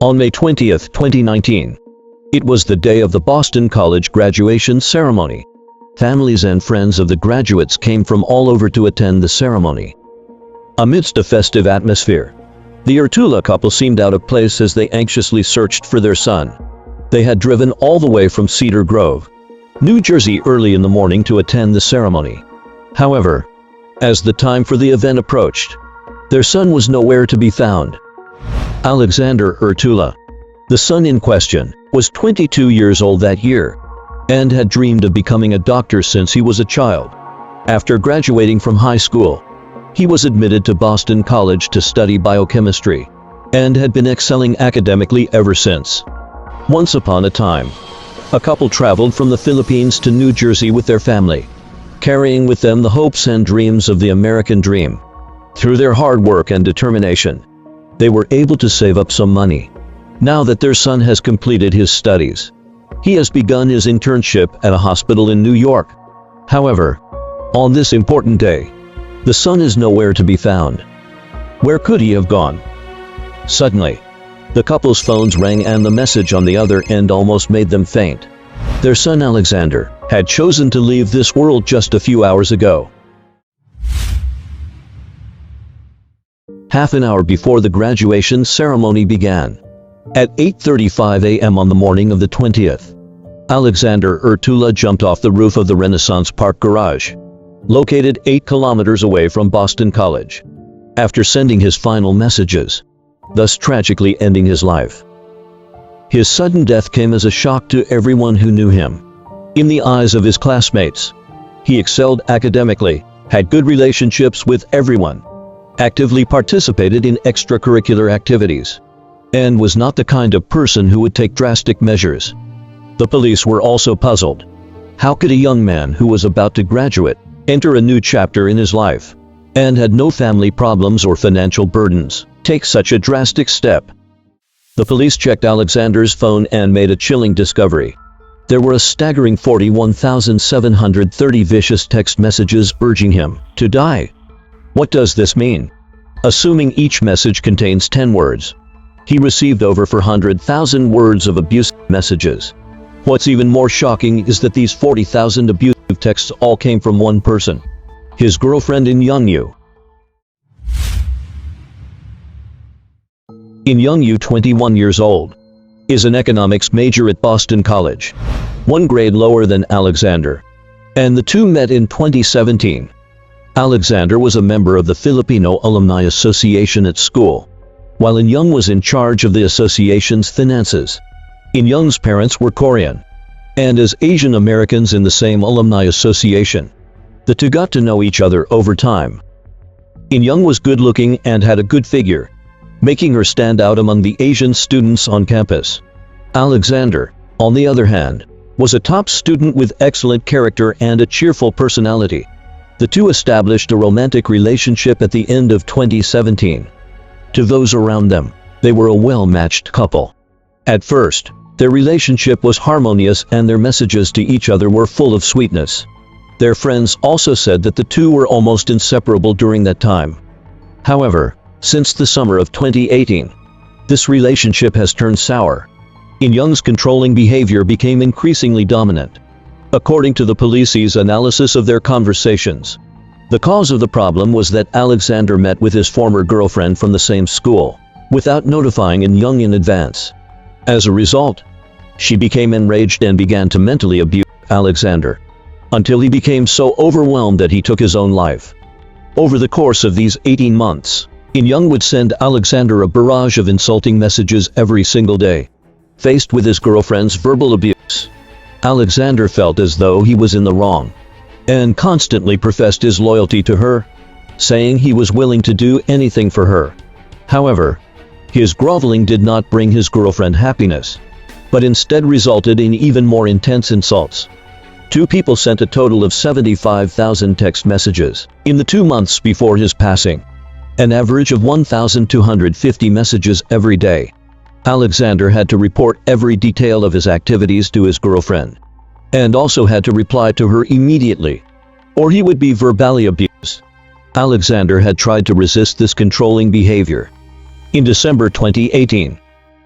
On May 20th, 2019, it was the day of the Boston College graduation ceremony. Families and friends of the graduates came from all over to attend the ceremony. Amidst a festive atmosphere, the Urtula couple seemed out of place as they anxiously searched for their son. They had driven all the way from Cedar Grove, New Jersey early in the morning to attend the ceremony. However, as the time for the event approached, their son was nowhere to be found. Alexander Urtula, the son in question, was 22 years old that year and had dreamed of becoming a doctor since he was a child. After graduating from high school, he was admitted to Boston College to study biochemistry and had been excelling academically ever since. Once upon a time, a couple traveled from the Philippines to New Jersey with their family, carrying with them the hopes and dreams of the American dream. Through their hard work and determination, they were able to save up some money. Now that their son has completed his studies, he has begun his internship at a hospital in New York. However, on this important day, the son is nowhere to be found. Where could he have gone? Suddenly, the couple's phones rang and the message on the other end almost made them faint. Their son Alexander had chosen to leave this world just a few hours ago. Half an hour before the graduation ceremony began, at 8:35 a.m. on the morning of the 20th, Alexander Urtula jumped off the roof of the Renaissance Park garage, located 8 kilometers away from Boston College, after sending his final messages, thus tragically ending his life. His sudden death came as a shock to everyone who knew him. In the eyes of his classmates, he excelled academically, had good relationships with everyone, actively participated in extracurricular activities, and was not the kind of person who would take drastic measures. The police were also puzzled. How could a young man who was about to graduate enter a new chapter in his life and had no family problems or financial burdens take such a drastic step? The police checked Alexander's phone and made a chilling discovery. There were a staggering 41,730 vicious text messages urging him to die. What does this mean? Assuming each message contains 10 words, he received over 400,000 words of abusive messages. What's even more shocking is that these 40,000 abusive texts all came from one person, his girlfriend In Young-yu. In Young-yu, 21 years old, is an economics major at Boston College, one grade lower than Alexander, and the two met in 2017. Alexander was a member of the Filipino Alumni Association at school, while In Young was in charge of the association's finances. In Young's parents were Korean, and as Asian Americans in the same alumni association, the two got to know each other over time. In Young was good-looking and had a good figure, making her stand out among the Asian students on campus. Alexander, on the other hand, was a top student with excellent character and a cheerful personality. The two established a romantic relationship at the end of 2017. To those around them, they were a well-matched couple. At first, their relationship was harmonious and their messages to each other were full of sweetness. Their friends also said that the two were almost inseparable during that time. However, since the summer of 2018, this relationship has turned sour. In Young's controlling behavior became increasingly dominant. According to the police's analysis of their conversations, the cause of the problem was that Alexander met with his former girlfriend from the same school, without notifying In Young in advance. As a result, she became enraged and began to mentally abuse Alexander, until he became so overwhelmed that he took his own life. Over the course of these 18 months, In Young would send Alexander a barrage of insulting messages every single day. Faced with his girlfriend's verbal abuse, Alexander felt as though he was in the wrong, and constantly professed his loyalty to her, saying he was willing to do anything for her. However, his groveling did not bring his girlfriend happiness, but instead resulted in even more intense insults. Two people sent a total of 75,000 text messages in the 2 months before his passing, an average of 1,250 messages every day. Alexander had to report every detail of his activities to his girlfriend, and also had to reply to her immediately, or he would be verbally abused. Alexander had tried to resist this controlling behavior. In December 2018,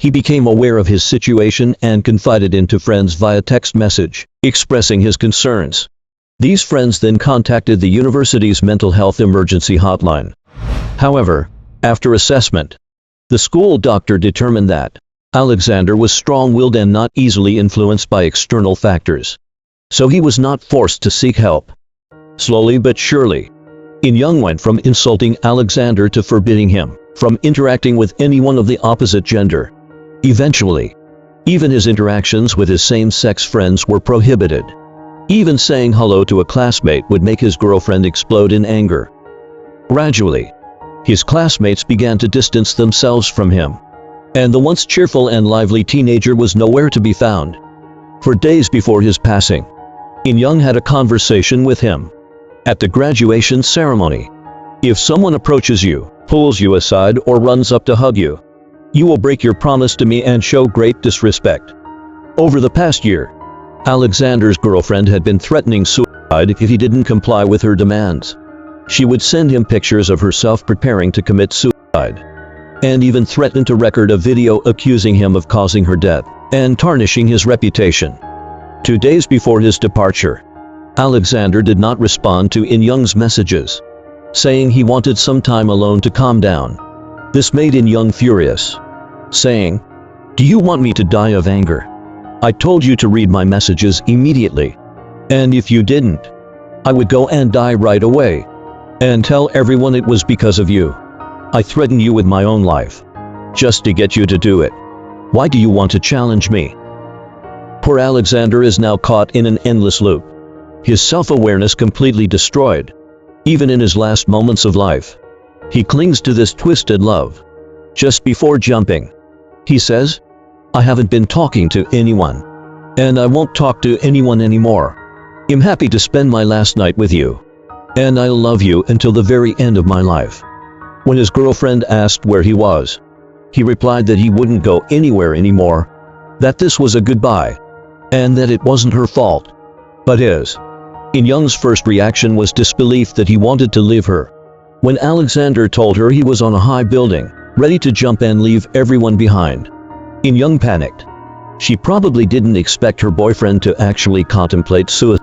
He became aware of his situation and confided into friends via text message, expressing his concerns. These friends then contacted the university's mental health emergency hotline. However, after assessment, the school doctor determined that Alexander was strong-willed and not easily influenced by external factors. So he was not forced to seek help. Slowly but surely, In Young went from insulting Alexander to forbidding him from interacting with anyone of the opposite gender. Eventually, even his interactions with his same-sex friends were prohibited. Even saying hello to a classmate would make his girlfriend explode in anger. Gradually, his classmates began to distance themselves from him, and the once cheerful and lively teenager was nowhere to be found. For days before his passing, In Young had a conversation with him. At the graduation ceremony, if someone approaches you, pulls you aside, or runs up to hug you, you will break your promise to me and show great disrespect. Over the past year, Alexander's girlfriend had been threatening suicide if he didn't comply with her demands. She would send him pictures of herself preparing to commit suicide, and even threatened to record a video accusing him of causing her death and tarnishing his reputation. 2 days before his departure, Alexander did not respond to In Young's messages, saying he wanted some time alone to calm down. This made In Young furious, saying, "Do you want me to die of anger? I told you to read my messages immediately, and if you didn't, I would go and die right away, and tell everyone it was because of you. I threatened you with my own life, just to get you to do it. Why do you want to challenge me?" Poor Alexander is now caught in an endless loop, his self-awareness completely destroyed. Even in his last moments of life, he clings to this twisted love. Just before jumping, he says, "I haven't been talking to anyone, and I won't talk to anyone anymore. I'm happy to spend my last night with you, and I'll love you until the very end of my life." When his girlfriend asked where he was, he replied that he wouldn't go anywhere anymore, that this was a goodbye, and that it wasn't her fault, but his. In Young's first reaction was disbelief that he wanted to leave her. When Alexander told her he was on a high building, ready to jump and leave everyone behind, In Young panicked. She probably didn't expect her boyfriend to actually contemplate suicide.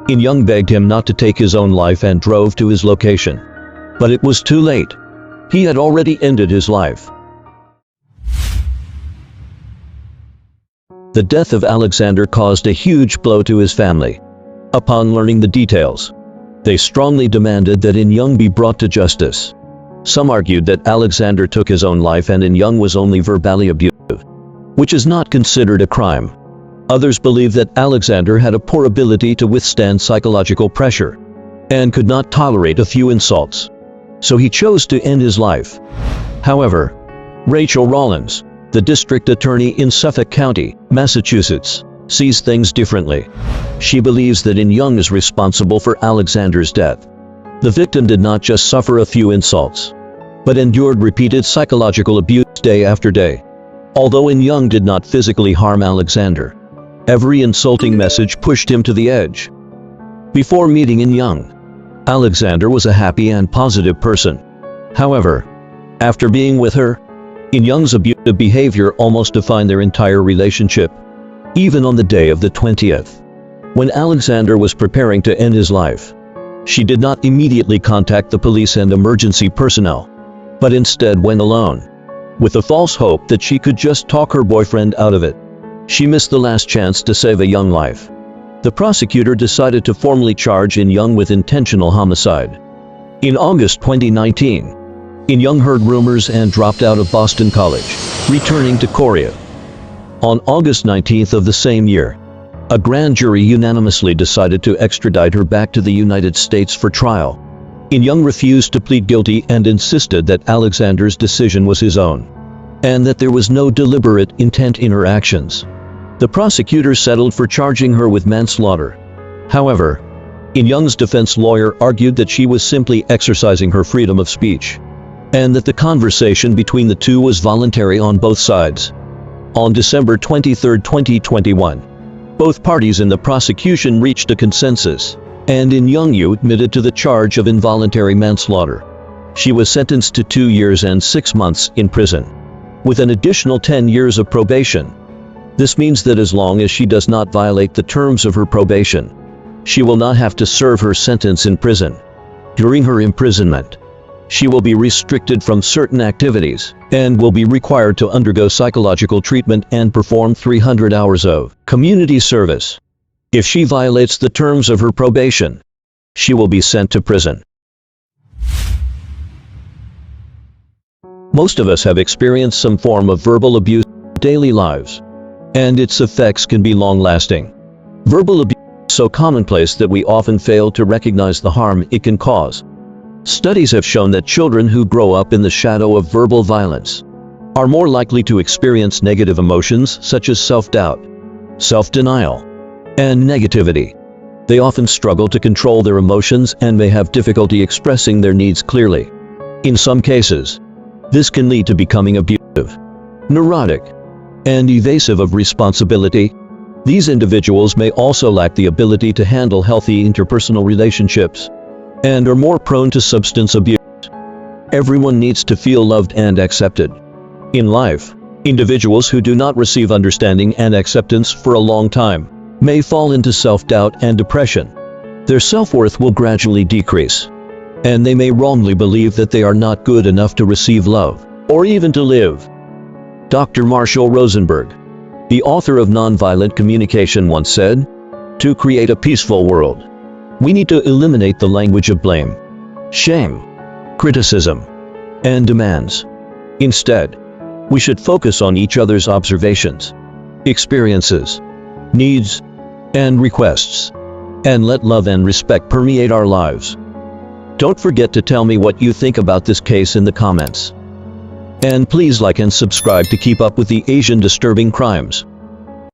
In Young begged him not to take his own life and drove to his location. But it was too late. He had already ended his life. The death of Alexander caused a huge blow to his family. Upon learning the details, they strongly demanded that In Young be brought to justice. Some argued that Alexander took his own life and In Young was only verbally abusive, which is not considered a crime. Others believed that Alexander had a poor ability to withstand psychological pressure and could not tolerate a few insults, so he chose to end his life. However, Rachel Rollins, the district attorney in Suffolk County, Massachusetts, sees things differently. She believes that In Young is responsible for Alexander's death. The victim did not just suffer a few insults, but endured repeated psychological abuse day after day. Although In Young did not physically harm Alexander, every insulting message pushed him to the edge. Before meeting In Young, Alexander was a happy and positive person. However, after being with her, In Young's abusive behavior almost defined their entire relationship. Even on the day of the 20th, when Alexander was preparing to end his life, she did not immediately contact the police and emergency personnel, but instead went alone, with the false hope that she could just talk her boyfriend out of it. She missed the last chance to save a young life. The prosecutor decided to formally charge In Young with intentional homicide. In August 2019, In Young heard rumors and dropped out of Boston College, returning to Korea. On August 19th of the same year, a grand jury unanimously decided to extradite her back to the United States for trial. In Young refused to plead guilty and insisted that Alexander's decision was his own, and that there was no deliberate intent in her actions. The prosecutor settled for charging her with manslaughter. However, In Young's defense lawyer argued that she was simply exercising her freedom of speech, and that the conversation between the two was voluntary on both sides. On December 23, 2021, both parties in the prosecution reached a consensus, and In Young admitted to the charge of involuntary manslaughter. She was sentenced to 2 years and 6 months in prison. with an additional 10 years of probation. This means that as long as she does not violate the terms of her probation, she will not have to serve her sentence in prison. During her imprisonment, she will be restricted from certain activities and will be required to undergo psychological treatment and perform 300 hours of community service. If she violates the terms of her probation, she will be sent to prison. Most of us have experienced some form of verbal abuse in our daily lives, and its effects can be long-lasting. Verbal abuse is so commonplace that we often fail to recognize the harm it can cause. Studies have shown that children who grow up in the shadow of verbal violence are more likely to experience negative emotions such as self-doubt, self-denial, and negativity. They often struggle to control their emotions and may have difficulty expressing their needs clearly. In some cases, this can lead to becoming abusive, neurotic, and evasive of responsibility. These individuals may also lack the ability to handle healthy interpersonal relationships and are more prone to substance abuse. Everyone needs to feel loved and accepted. In life, individuals who do not receive understanding and acceptance for a long time may fall into self-doubt and depression. Their self-worth will gradually decrease, and they may wrongly believe that they are not good enough to receive love or even to live. Dr. Marshall Rosenberg, the author of Nonviolent Communication, once said, "To create a peaceful world, we need to eliminate the language of blame, shame, criticism, and demands. Instead, we should focus on each other's observations, experiences, needs, and requests, and let love and respect permeate our lives." Don't forget to tell me what you think about this case in the comments. And please like and subscribe to keep up with the Asian disturbing crimes.